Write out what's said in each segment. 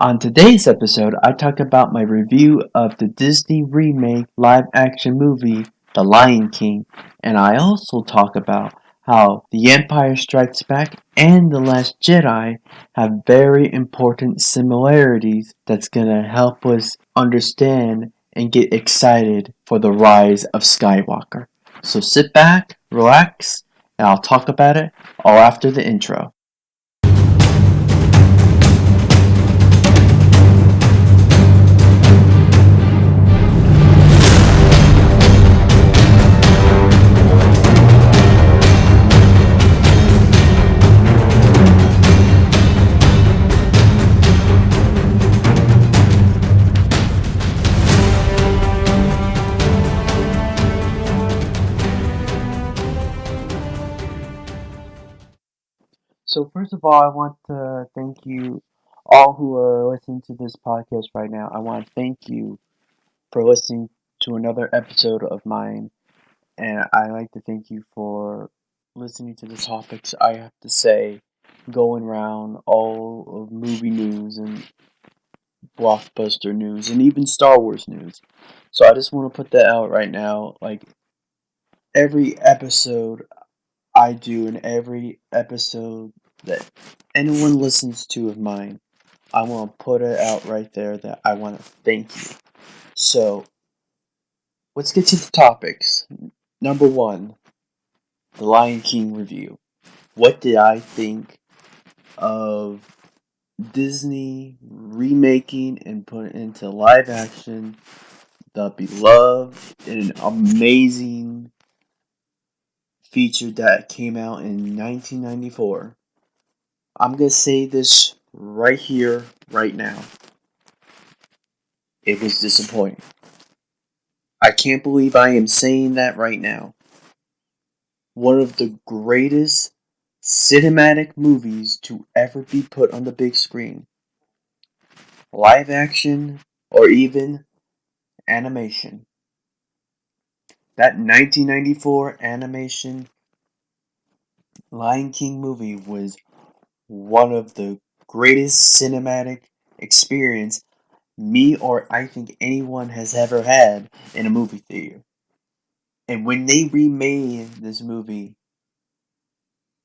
On today's episode, I talk about my review of the Disney remake live action movie, The Lion King, and I also talk about how The Empire Strikes Back and The Last Jedi have very important similarities that's gonna help us understand and get excited for the Rise of Skywalker. So sit back, relax, and I'll talk about it all after the intro. So first of all, I want to thank you all who are listening to this podcast right now. I want to thank you for listening to another episode of mine, and I like to thank you for listening to the topics I have to say, going around all of movie news and blockbuster news and even Star Wars news. So I just want to put that out right now. Like every episode I do and every episode that anyone listens to of mine, I want to put it out right there that I want to thank you. So, let's get to the topics. Number one, the Lion King review. What did I think of Disney remaking and putting into live action the beloved and amazing feature that came out in 1994? I'm going to say this right here, right now. It was disappointing. I can't believe I am saying that right now. One of the greatest cinematic movies to ever be put on the big screen. Live action or even animation. That 1994 animation Lion King movie was one of the greatest cinematic experience me or I think anyone has ever had in a movie theater. And when they remade this movie,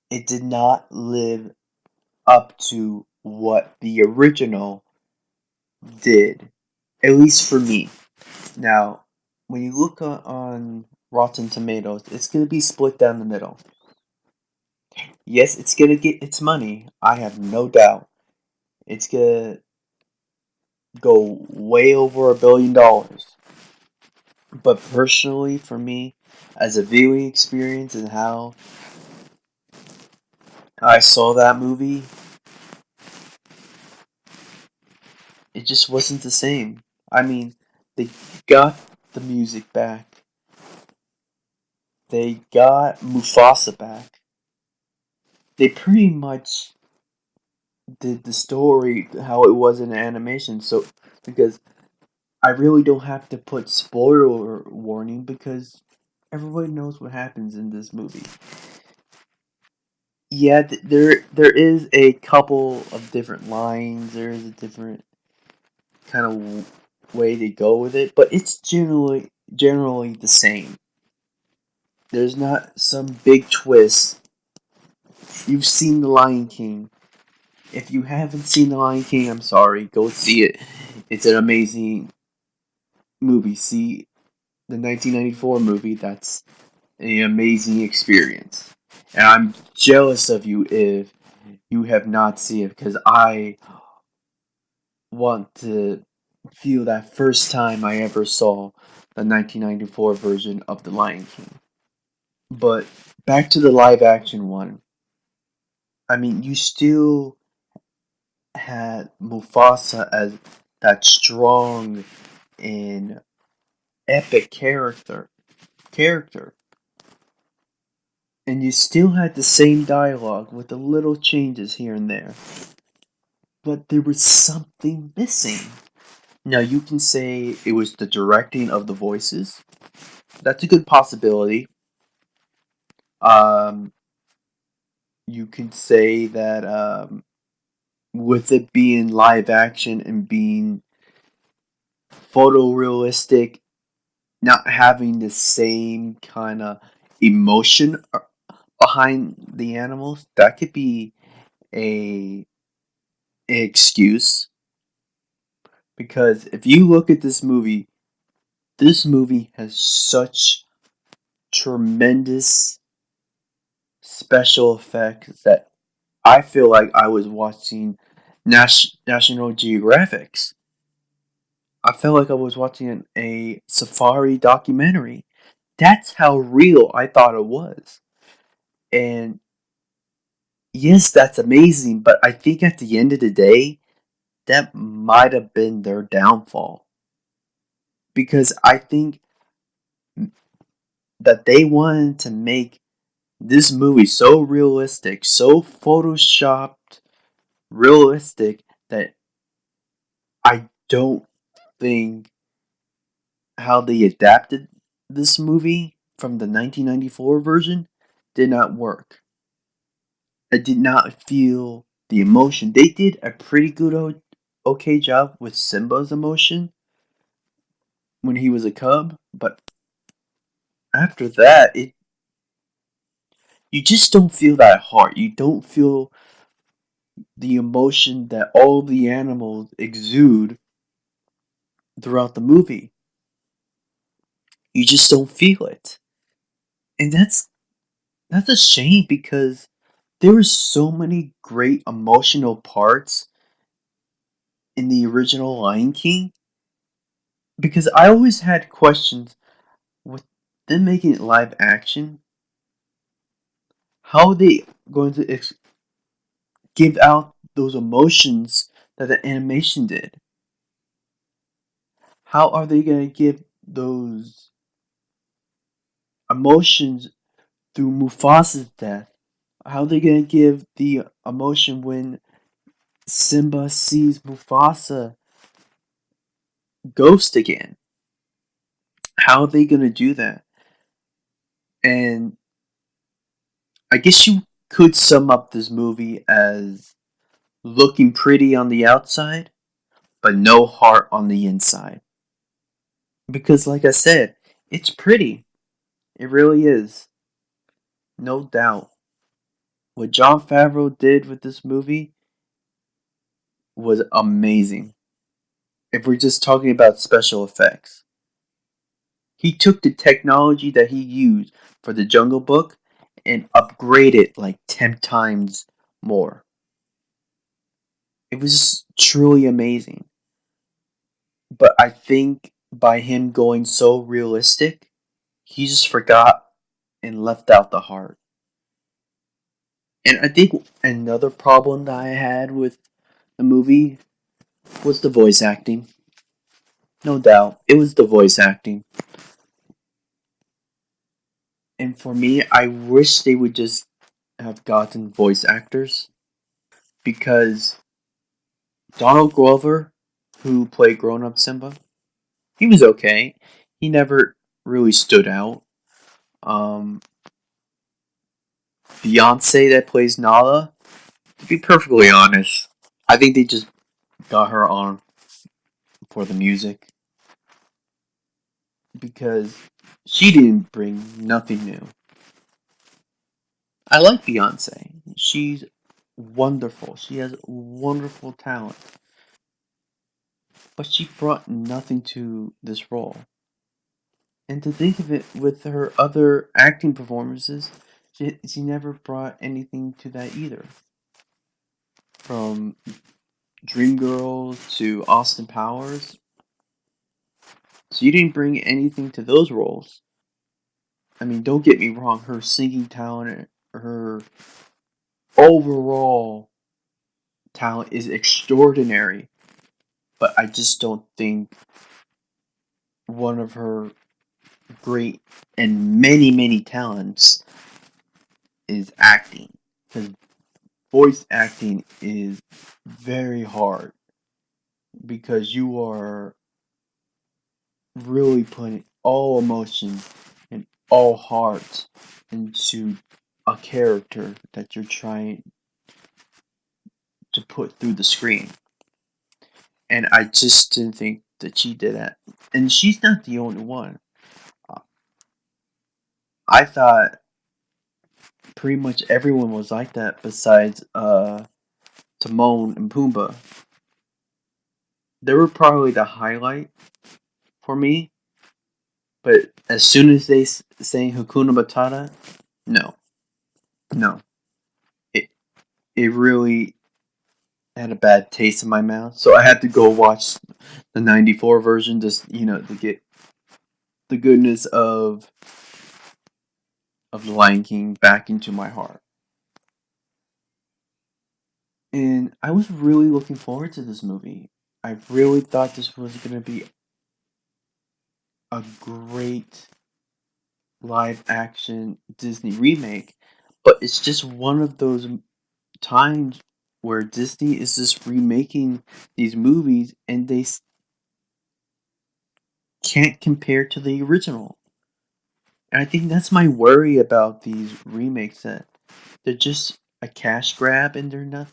it did not live up to what the original did, at least for me. Now, when you look on Rotten Tomatoes, it's going to be split down the middle. Yes, it's going to get its money. I have no doubt. It's going to go way over $1 billion. But personally, for me, as a viewing experience and how I saw that movie, it just wasn't the same. I mean, they got the music back. They got Mufasa back. They pretty much did the story how it was in animation. So, because I really don't have to put spoiler warning because everybody knows what happens in this movie. Yeah, there is a couple of different lines. There is a different kind of way they go with it, but it's generally the same. There's not some big twist. You've seen The Lion King. If you haven't seen The Lion King, I'm sorry. Go see it. It's an amazing movie. See the 1994 movie. That's an amazing experience. And I'm jealous of you if you have not seen it because I want to feel that first time I ever saw the 1994 version of The Lion King. But back to the live action one. I mean, you still had Mufasa as that strong and epic character. And you still had the same dialogue with the little changes here and there. But there was something missing. Now you can say it was the directing of the voices. That's a good possibility. Um, you can say that with it being live action and being photorealistic, not having the same kind of emotion behind the animals, that could be a excuse. Because if you look at this movie has such tremendous special effects that I feel like I was watching National Geographics. I felt like I was watching a safari documentary. That's how real I thought it was. And yes, that's amazing, but I think at the end of the day, that might have been their downfall. Because I think that they wanted to make this movie so realistic, so photoshopped realistic, that I don't think how they adapted this movie from the 1994 version did not work. I did not feel the emotion. They did a pretty good, okay job with Simba's emotion when he was a cub, but after that, you just don't feel that heart. You don't feel the emotion that all the animals exude throughout the movie. You just don't feel it. And that's a shame because there were so many great emotional parts in the original Lion King, because I always had questions with them making it live action. How are they going to give out those emotions that the animation did? How are they going to give those emotions through Mufasa's death? How are they going to give the emotion when Simba sees Mufasa ghost again? How are they going to do that? And I guess you could sum up this movie as looking pretty on the outside, but no heart on the inside. Because, like I said, it's pretty. It really is. No doubt. What Jon Favreau did with this movie was amazing. If we're just talking about special effects, he took the technology that he used for the Jungle Book and upgraded like 10 times more. It was just truly amazing. But I think by him going so realistic, he just forgot and left out the heart. And I think another problem that I had with the movie was the voice acting. No doubt, it was the voice acting. And for me, I wish they would just have gotten voice actors, because Donald Glover, who played grown up Simba, he was okay. He never really stood out. Um, Beyonce, that plays Nala, to be perfectly honest, I think they just got her on for the music, because she didn't bring nothing new. I like Beyonce. She's wonderful. She has wonderful talent. But she brought nothing to this role. And to think of it, with her other acting performances, she never brought anything to that either. From Dreamgirls to Austin Powers, she didn't bring anything to those roles. I mean, don't get me wrong, her singing talent, her overall talent is extraordinary. But I just don't think one of her great and many, many talents is acting. Because voice acting is very hard, because you are really putting all emotion and all heart into a character that you're trying to put through the screen. And I just didn't think that she did that. And she's not the only one. I thought pretty much everyone was like that besides Timon and Pumbaa. They were probably the highlight for me. But as soon as they sang Hakuna Matata, no. No. It, it really had a bad taste in my mouth. So I had to go watch the 94 version just, to get the goodness of The Lion King back into my heart. And I was really looking forward to this movie. I really thought this was going to be a great live action Disney remake, but it's just one of those times where Disney is just remaking these movies and they can't compare to the original. And I think that's my worry about these remakes, that they're just a cash grab and they're not,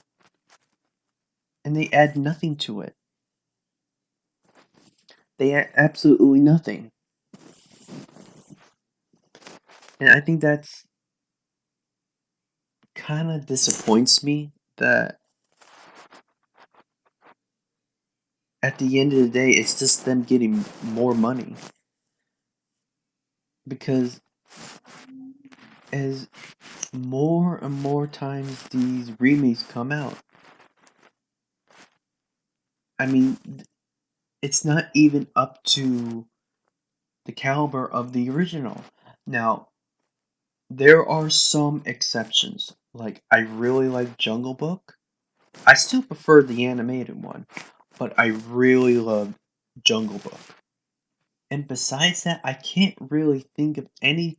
and they add nothing to it. They add absolutely nothing. And I think that's kind of disappoints me, that at the end of the day it's just them getting more money. Because as more and more times these remakes come out, I mean, it's not even up to the caliber of the original. Now, there are some exceptions. Like, I really like Jungle Book. I still prefer the animated one, but I really love Jungle Book. And besides that, I can't really think of any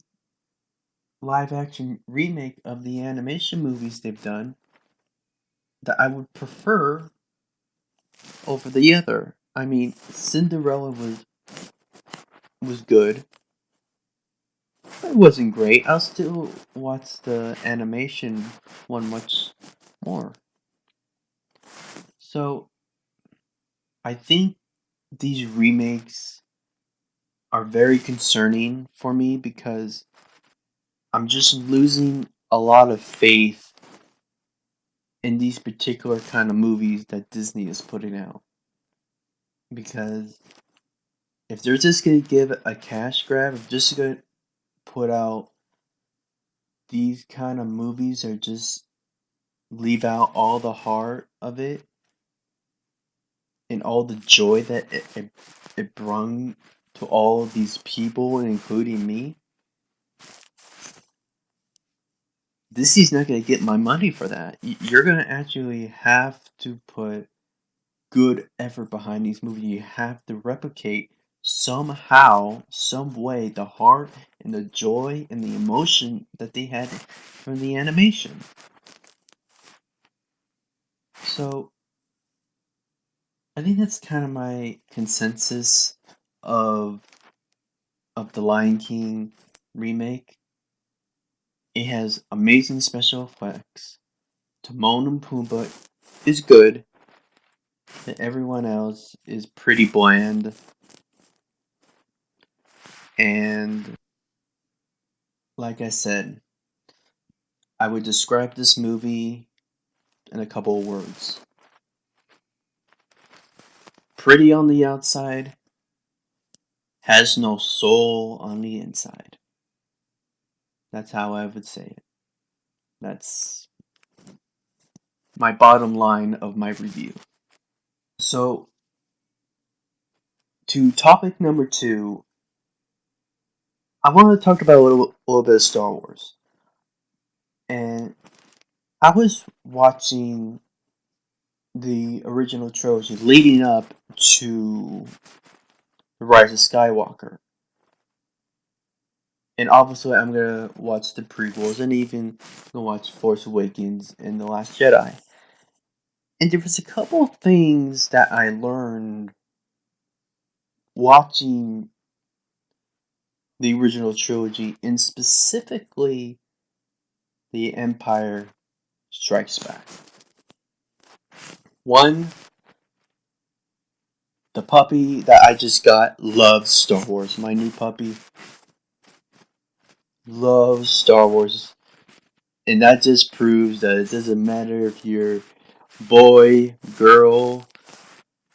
live action remake of the animation movies they've done that I would prefer over the other. I mean, Cinderella was good. It wasn't great. I'll still watch the animation one much more. So, I think these remakes are very concerning for me because I'm just losing a lot of faith in these particular kind of movies that Disney is putting out. Because if they're just going to give a cash grab, if they're just going to put out these kind of movies or just leave out all the heart of it and all the joy that it brought to all these people, including me, Disney's not going to get my money for that. You're going to actually have to put good effort behind these movies. You have to replicate somehow, some way, the heart and the joy and the emotion that they had from the animation. So, I think that's kind of my consensus of the Lion King remake. It has amazing special effects. Timon and Pumbaa is good. And everyone else is pretty bland. And like I said, I would describe this movie in a couple of words. Pretty on the outside, has no soul on the inside. That's how I would say it. That's my bottom line of my review. So, to topic number 2, I want to talk about a little bit of Star Wars. And I was watching the original trilogy leading up to the Rise of Skywalker. And obviously I'm going to watch the prequels and even going to watch Force Awakens and The Last Jedi. And there was a couple of things that I learned watching the original trilogy, and specifically The Empire Strikes Back. One, the puppy that I just got loves Star Wars. My new puppy loves Star Wars. And that just proves that it doesn't matter if you're boy, girl,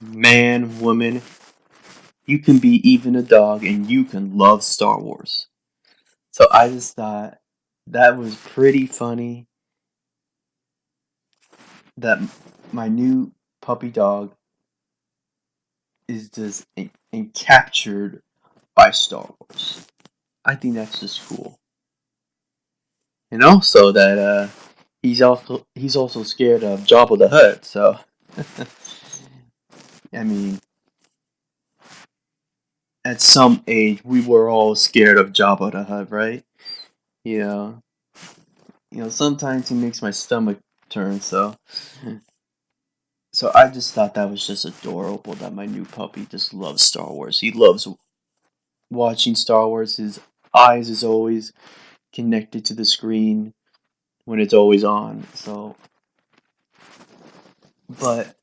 man, woman. You can be even a dog and you can love Star Wars. So I just thought that was pretty funny that my new puppy dog is just captured by Star Wars. I think that's just cool. And also that he's also scared of Jabba the Hutt, so I mean at some age we were all scared of Jabba the Hutt, right? You know, sometimes he makes my stomach turn. So I just thought that was just adorable that my new puppy just loves Star Wars. He loves watching Star Wars. His eyes is always connected to the screen when it's always on. So, but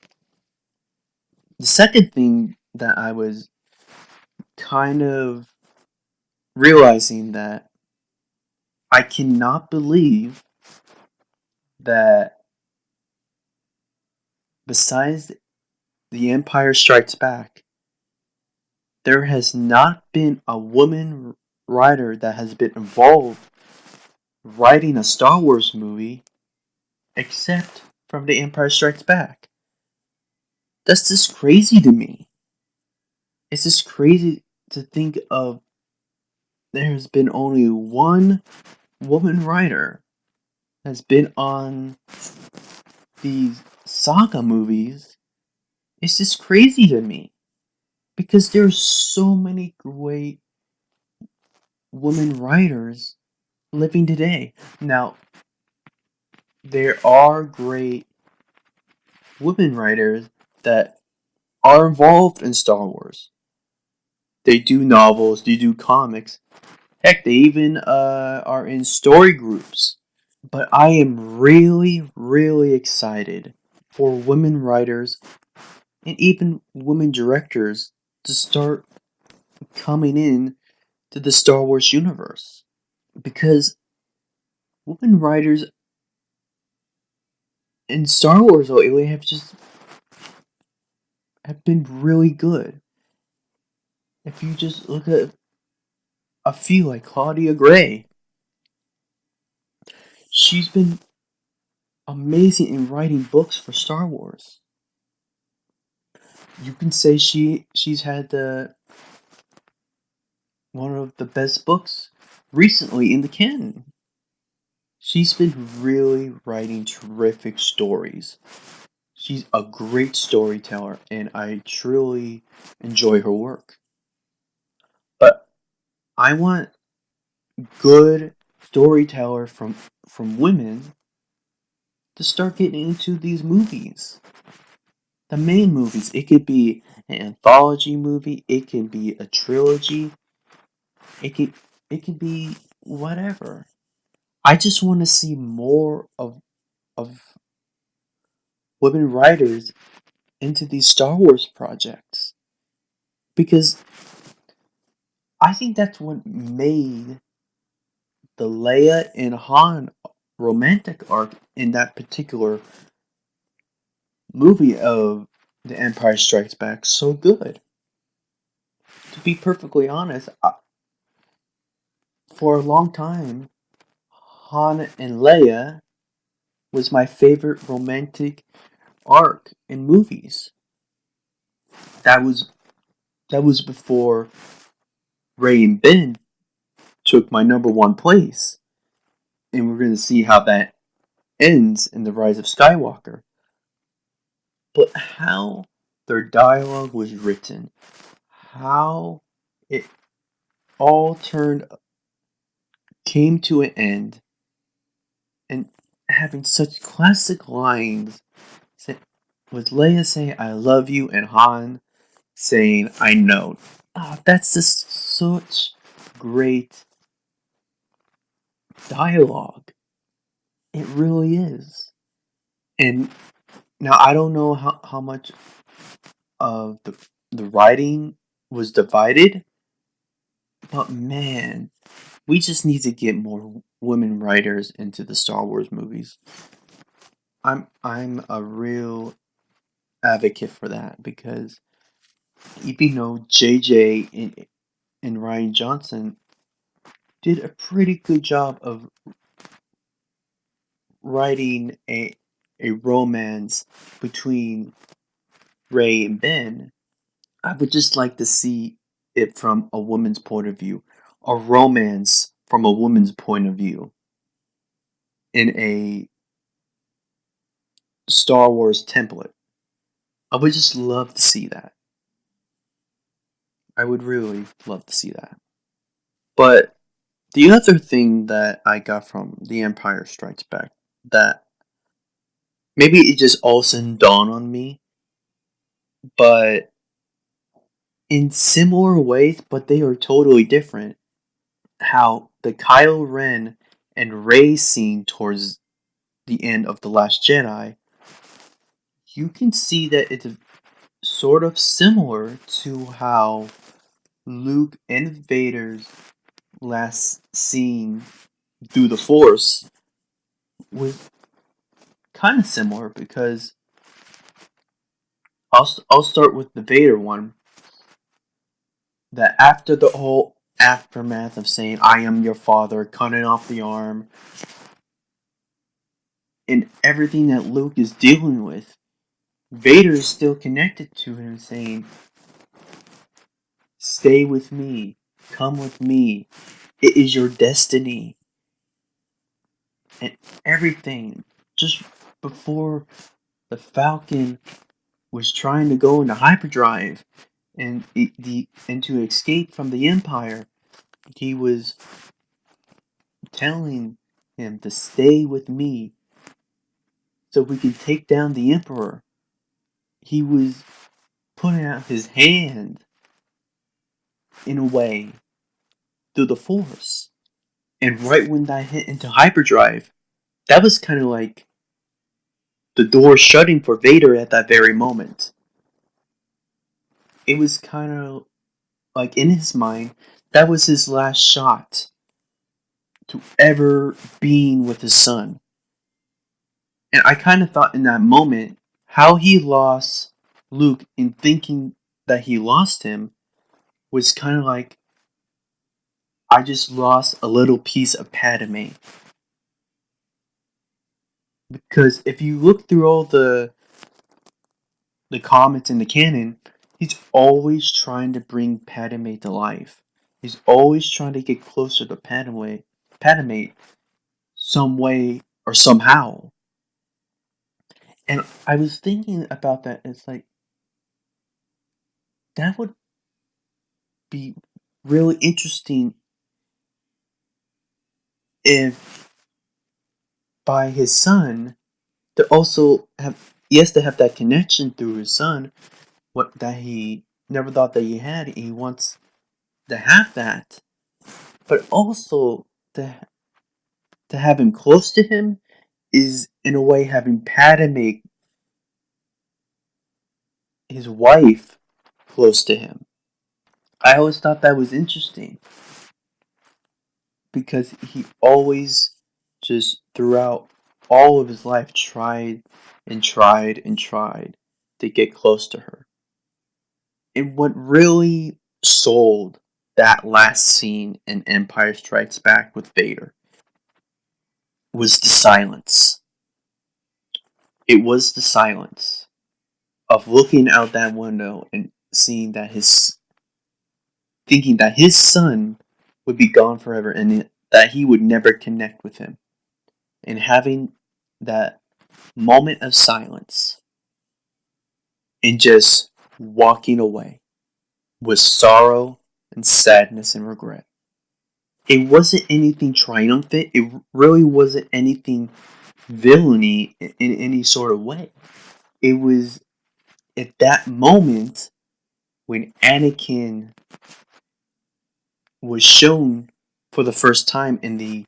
the second thing that I was kind of realizing that I cannot believe that besides The Empire Strikes Back, there has not been a woman writer that has been involved writing a Star Wars movie except from The Empire Strikes Back. That's just crazy to me. It's just crazy to think of there's been only one woman writer that's been on these saga movies. It's just crazy to me because there's so many great women writers living today. Now, there are great women writers that are involved in Star Wars. They do novels, they do comics. Heck, they even are in story groups. But I am really, really excited for women writers and even women directors to start coming in to the Star Wars universe. Because women writers in Star Wars lately have been really good. If you just look at a few like Claudia Gray, she's been amazing in writing books for Star Wars. You can say she's had the one of the best books recently in the canon. She's been really writing terrific stories. She's a great storyteller, and I truly enjoy her work. But I want good storyteller from women to start getting into these movies. The main movies. It could be an anthology movie. It can be a trilogy. It could it could be whatever. I just want to see more of women writers into these Star Wars projects because I think that's what made the Leia and Han romantic arc in that particular movie of The Empire Strikes Back so good. To be perfectly honest, for a long time, Han and Leia was my favorite romantic arc in movies. That was that was before Rey and Ben took my number one place, and we're going to see how that ends in the Rise of Skywalker. But how their dialogue was written, how it all came to an end, and having such classic lines with Leia saying "I love you" and Han saying "I know." Oh, that's just such great dialogue. It really is. And Now I don't know how much of the writing was divided, but man, we just need to get more women writers into the Star Wars movies. I'm a real advocate for that because even though JJ and Ryan Johnson did a pretty good job of writing a romance between Rey and Ben, I would just like to see it from a woman's point of view, a romance from a woman's point of view in a Star Wars template. I would just love to see that. I would really love to see that. But the other thing that I got from The Empire Strikes Back that maybe it just all of a sudden dawned on me, but in similar ways, but they are totally different. How the Kylo Ren and Rey scene towards the end of The Last Jedi, you can see that it's sort of similar to how Luke and Vader's last scene through the Force was kind of similar because I'll start with the Vader one. That after the whole aftermath of saying "I am your father," cutting off the arm, and everything that Luke is dealing with, Vader is still connected to him, saying, "Stay with me, come with me. It is your destiny." And everything just before the Falcon was trying to go into hyperdrive and to escape from the Empire, he was telling him to stay with me so we could take down the Emperor. He was putting out his hand in a way through the Force. And right when that hit into hyperdrive, that was kind of like the door shutting for Vader at that very moment. It was kind of like in his mind, that was his last shot to ever being with his son. And I kind of thought in that moment, how he lost Luke in thinking that he lost him was kind of like, I just lost a little piece of Padme. Because if you look through all the comments in the canon, he's always trying to bring Padme to life. He's always trying to get closer to Padme some way or somehow. And I was thinking about that. It's like that would be really interesting if by his son to also have to have that connection through his son, what that he never thought that he had. He wants to have that, but also to have him close to him is in a way having Padme, his wife, close to him. I always thought that was interesting because he always just throughout all of his life tried and tried and tried to get close to her. And what really sold that last scene in Empire Strikes Back with Vader was the silence. It was the silence of looking out that window and seeing that thinking that his son would be gone forever and that he would never connect with him. And having that moment of silence and just walking away with sorrow and sadness and regret. It wasn't anything triumphant. It really wasn't anything villainy in any sort of way. It was at that moment when Anakin was shown for the first time in the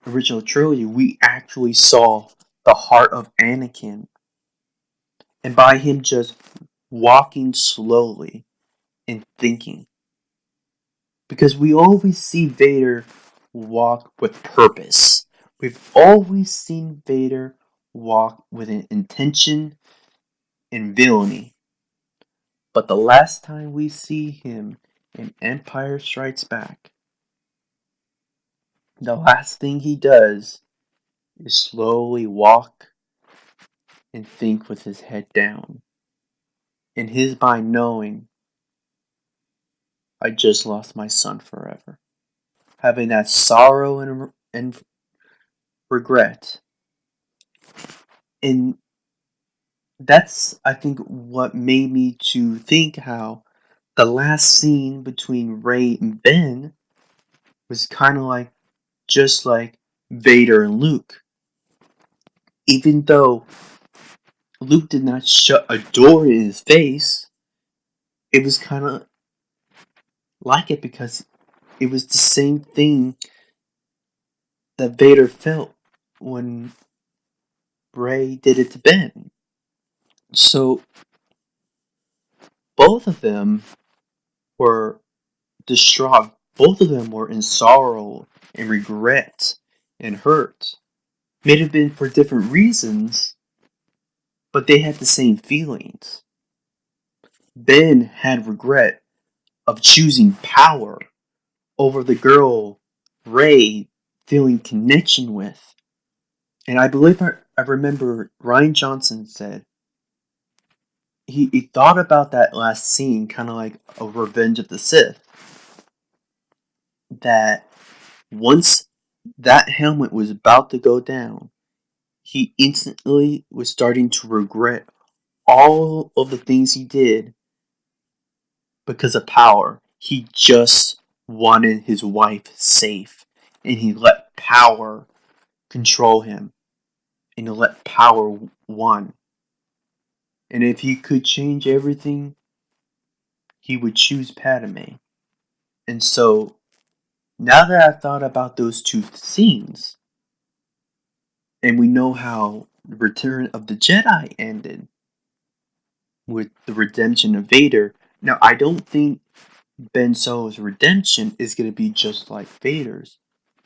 original trilogy, we actually saw the heart of Anakin and by him just walking slowly and thinking. Because we always see Vader walk with purpose. We've always seen Vader walk with an intention and villainy. But the last time we see him in Empire Strikes Back, the last thing he does is slowly walk and think with his head down. In his mind knowing, I just lost my son forever. Having that sorrow and regret. And that's, I think, what made me to think how the last scene between Rey and Ben was kind of like, just like Vader and Luke. Even though Luke did not shut a door in his face, it was kind of like it because it was the same thing that Vader felt when Rey did it to Ben. So both of them were distraught. Both of them were in sorrow and regret and hurt. May have been for different reasons, but they had the same feelings. Ben had regret of choosing power over the girl Rey feeling connection with. And I believe I remember Ryan Johnson said he thought about that last scene kind of like a Revenge of the Sith. That once that helmet was about to go down, he instantly was starting to regret all of the things he did because of power. He just wanted his wife safe, and he let power control him, and he let power win. And if he could change everything, he would choose Padme. And so, now that I've thought about those two scenes, and we know how Return of the Jedi ended with the redemption of Vader. Now, I don't think Ben Solo's redemption is going to be just like Vader's,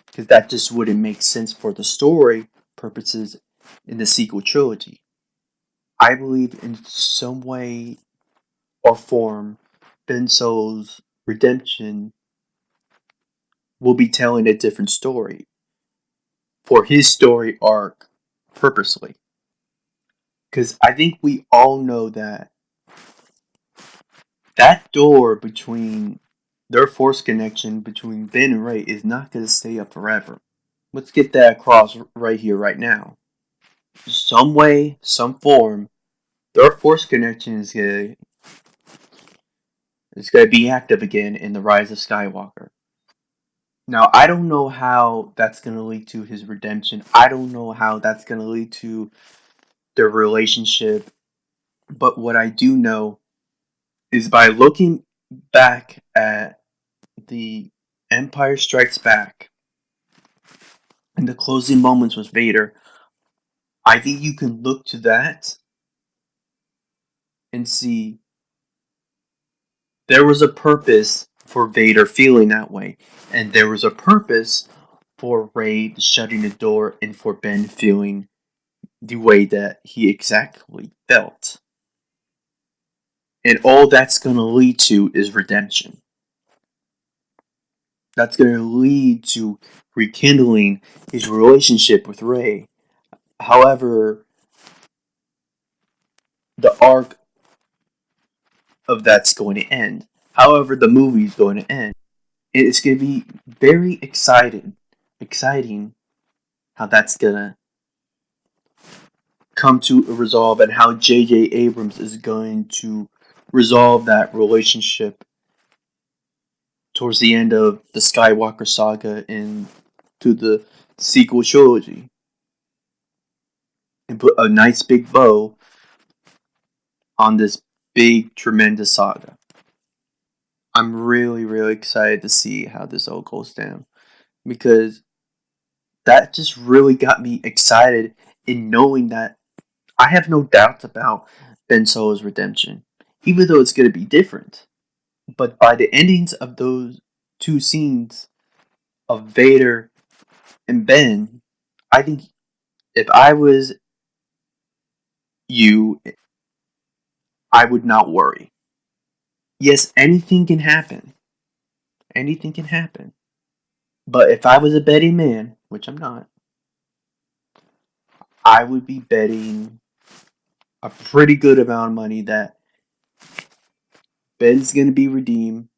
because that just wouldn't make sense for the story purposes in the sequel trilogy. I believe in some way or form, Ben Solo's redemption will be telling a different story for his story arc purposely. Because I think we all know that that door between their force connection between Ben and Rey is not going to stay up forever. Let's get that across right here, right now. Some way, some form, their force connection is going to be active again in the Rise of Skywalker. Now, I don't know how that's going to lead to his redemption. I don't know how that's going to lead to their relationship. But what I do know is by looking back at the Empire Strikes Back and the closing moments with Vader, I think you can look to that and see there was a purpose for Vader feeling that way, and there was a purpose for Rey shutting the door and for Ben feeling the way that he exactly felt. And all that's going to lead to is redemption. That's going to lead to rekindling his relationship with Rey. However, the arc of that's going to end. However, the movie is going to end. It's going to be very exciting how that's going to come to a resolve and how J.J. Abrams is going to resolve that relationship towards the end of the Skywalker saga and to the sequel trilogy. And put a nice big bow on this big, tremendous saga. I'm really, really excited to see how this all goes down. Because that just really got me excited in knowing that I have no doubts about Ben Solo's redemption, even though it's going to be different. But by the endings of those two scenes of Vader and Ben, I think if I was you, I would not worry. Yes, anything can happen. Anything can happen. But if I was a betting man, which I'm not, I would be betting a pretty good amount of money that Ben's going to be redeemed.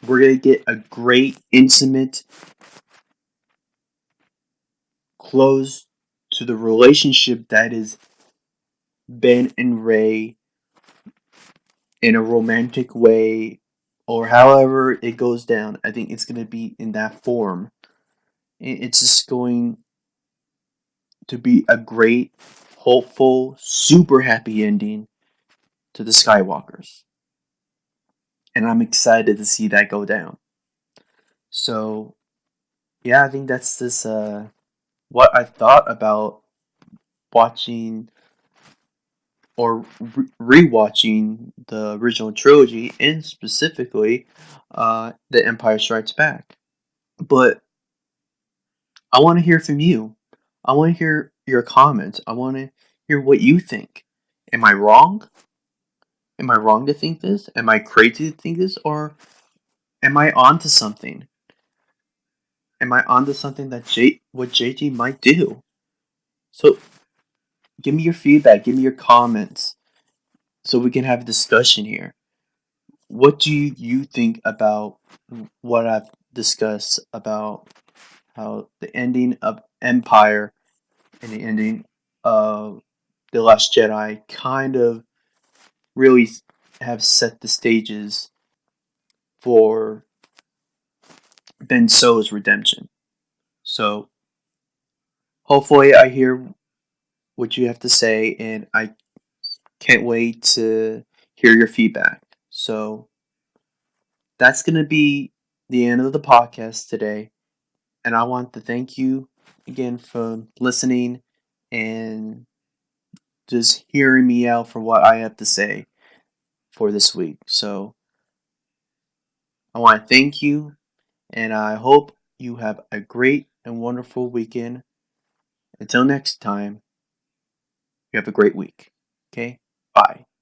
We're going to get a great, intimate, close to the relationship that is Ben and Ray in a romantic way, or however it goes down. I think it's going to be in that form. It's just going to be a great, hopeful, super happy ending to the Skywalkers. And I'm excited to see that go down. So, yeah, I think that's this what I thought about watching or rewatching the original trilogy, and specifically The Empire Strikes Back. But I want to hear from you. I want to hear your comments. I want to hear what you think. Am I wrong? Am I wrong to think this? Am I crazy to think this? Or am I onto something? Am I onto something that what JG might do? So give me your feedback. Give me your comments so we can have a discussion here. What do you think about what I've discussed about how the ending of Empire and the ending of The Last Jedi kind of really have set the stages for Ben Solo's redemption? So hopefully I hear what you have to say, and I can't wait to hear your feedback. So that's going to be the end of the podcast today. And I want to thank you again for listening and just hearing me out for what I have to say for this week. So I want to thank you, and I hope you have a great and wonderful weekend. Until next time, you have a great week. Okay? Bye.